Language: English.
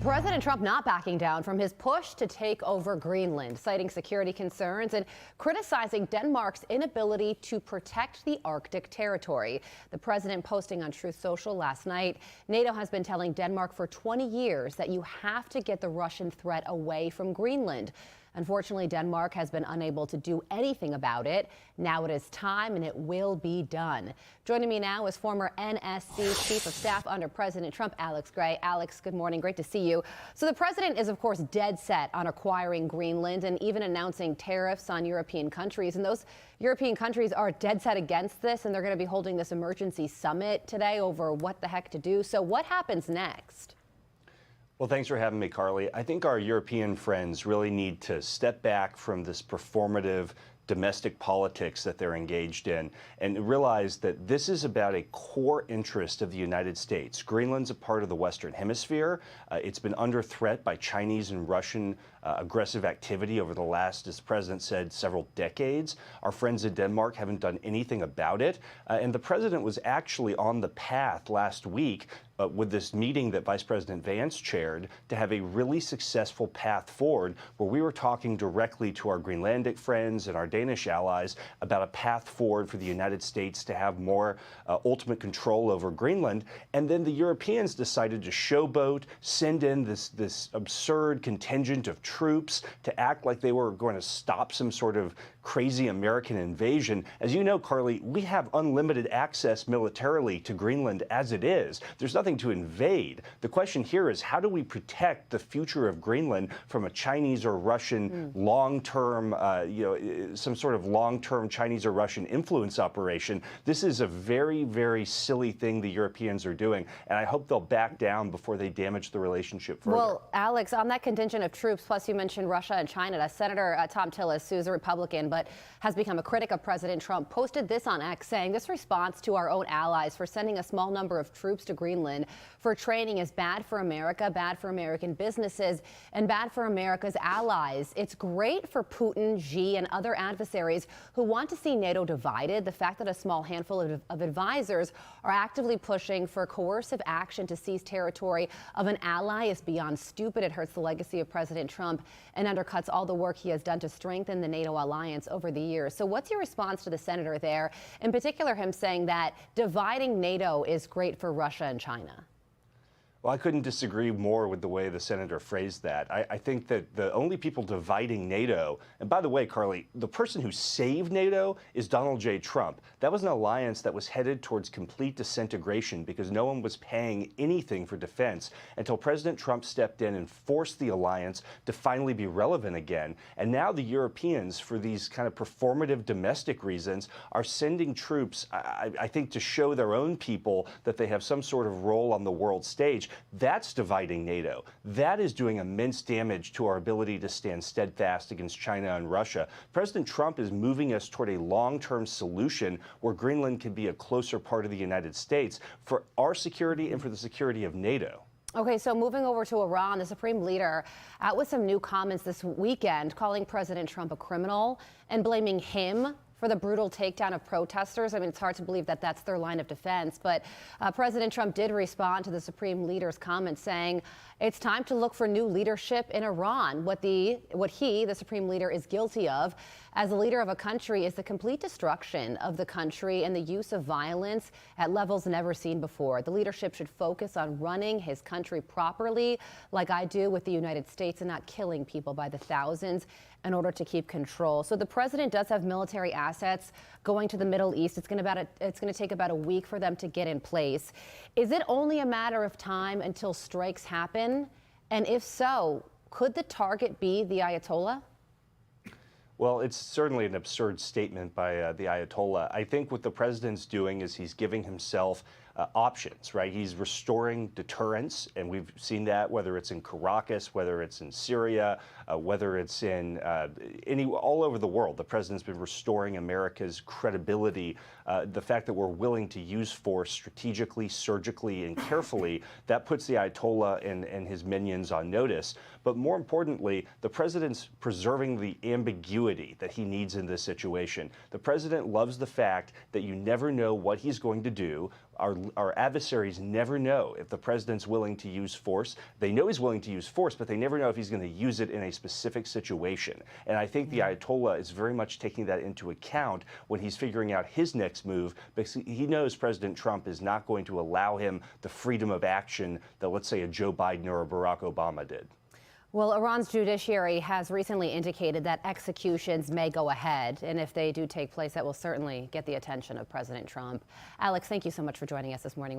President Trump not backing down from his push to take over Greenland, citing security concerns and criticizing Denmark's inability to protect the Arctic territory. The president posting on Truth Social last night, NATO has been telling Denmark for 20 years that you have to get the Russian threat away from Greenland. Unfortunately, Denmark has been unable to do anything about it. Now it is time, and it will be done. Joining me now is former NSC Chief of Staff under President Trump, Alex Gray. Alex, good morning. Great to see you. So the president is, of course, dead set on acquiring Greenland and even announcing tariffs on European countries. And those European countries are dead set against this, and they're going to be holding this emergency summit today over what the heck to do. So what happens next? Well, thanks for having me, Carly. I think our European friends really need to step back from this performative domestic politics that they're engaged in and realize that this is about a core interest of the United States. Greenland's a part of the Western Hemisphere. It's been under threat by Chinese and Russian aggressive activity over the last, as the president said, several decades. Our friends in Denmark haven't done anything about it. And the president was actually on the path last week with this meeting that Vice President Vance chaired to have a really successful path forward where we were talking directly to our Greenlandic friends and our Danish allies about a path forward for the United States to have more ultimate control over Greenland. And then the Europeans decided to showboat, send in this absurd contingent of troops to act like they were going to stop some sort of crazy American invasion. As you know, Carly, we have unlimited access militarily to Greenland as it is. There's nothing to invade. The question here is, how do we protect the future of Greenland from a Chinese or Russian long-term, some sort of long-term Chinese or Russian influence operation? This is a very, very silly thing the Europeans are doing, and I hope they'll back down before they damage the relationship further. Well, Alex, on that contingent of troops, plus you mentioned Russia and China, Senator Tom Tillis, who's a Republican but has become a critic of President Trump, posted this on X saying this response to our own allies for sending a small number of troops to Greenland for training is bad for America, bad for American businesses, and bad for America's allies. It's great for Putin, Xi, and other adversaries who want to see NATO divided. The fact that a small handful of advisors are actively pushing for coercive action to seize territory of an ally is beyond stupid. It hurts the legacy of President Trump and undercuts all the work he has done to strengthen the NATO alliance over the years. So what's your response to the senator there, in particular him saying that dividing NATO is great for Russia and China? Well, I couldn't disagree more with the way the senator phrased that. I think that the only people dividing NATO, and by the way, Carly, the person who saved NATO is Donald J. Trump. That was an alliance that was headed towards complete disintegration because no one was paying anything for defense until President Trump stepped in and forced the alliance to finally be relevant again. And now the Europeans, for these kind of performative domestic reasons, are sending troops, I think, to show their own people that they have some sort of role on the world stage. That's dividing NATO. That is doing immense damage to our ability to stand steadfast against China and Russia. President Trump is moving us toward a long-term solution where Greenland can be a closer part of the United States for our security and for the security of NATO. Okay, so moving over to Iran, the Supreme Leader out with some new comments this weekend, calling President Trump a criminal and blaming him for the brutal takedown of protesters. I mean, it's hard to believe that that's their line of defense. But President Trump did respond to the Supreme Leader's comments, saying it's time to look for new leadership in Iran. What he, the Supreme Leader, is guilty of as the leader of a country is the complete destruction of the country and the use of violence at levels never seen before. The leadership should focus on running his country properly, like I do with the United States, and not killing people by the thousands in order to keep control. So the president does have military assets going to the Middle East. It's going to take about a week for them to get in place. Is it only a matter of time until strikes happen? And if so, could the target be the Ayatollah? Well, it's certainly an absurd statement by the Ayatollah. I think what the president's doing is he's giving himself options, right? He's restoring deterrence, and we've seen that whether it's in Caracas, whether it's in Syria, whether it's in all over the world. The president's been restoring America's credibility. The fact that we're willing to use force strategically, surgically, and carefully, that puts the Ayatollah and his minions on notice. But more importantly, the president's preserving the ambiguity that he needs in this situation. The president loves the fact that you never know what he's going to do, our adversaries never know if the president's willing to use force. They know he's willing to use force, but they never know if he's going to use it in a specific situation. And I think the Ayatollah is very much taking that into account when he's figuring out his next move, because he knows President Trump is not going to allow him the freedom of action that, let's say, a Joe Biden or a Barack Obama did. Well, Iran's judiciary has recently indicated that executions may go ahead, and if they do take place, that will certainly get the attention of President Trump. Alex, thank you so much for joining us this morning.